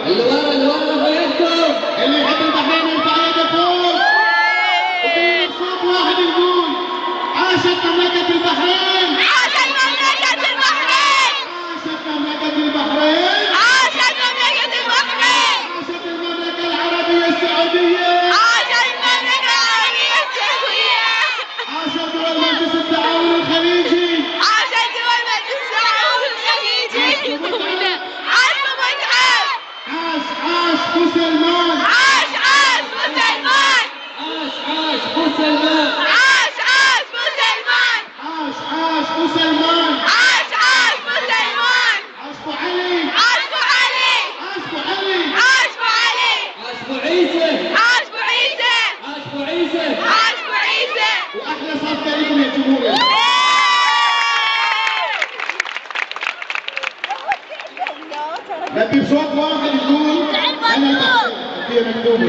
اللي ورا رفعتكم. اللي يحب البحرين يرفع يده فوق. وكلنا بصوت واحد نقول عاشت مملكة البحرين. عاشت مملكة البحرين. عاشت مملكة البحرين. عاشت مملكة البحرين. عاشت المملكة العربية السعودية. عاشت المملكة العربية السعودية. عاشت دول مجلس التعاون الخليجي. عاشت دول مجلس التعاون الخليجي. عاش متعب. عاش بوسلمان. عاش بوسلمان. عاش بوسلمان. عاش بوسلمان. عاش بوسلمان. عاش بوسلمان. عاش بو علي. عاش بو علي. عاش بو علي. عاش بو علي. عاش بو عيسى. عاش بو عيسى. عاش بو عيسى. عاش بو عيسى. واحلى صفقة لكم يا جمهور. بدي بصوت واحد يقول انا البحرين. هي مكتوبة.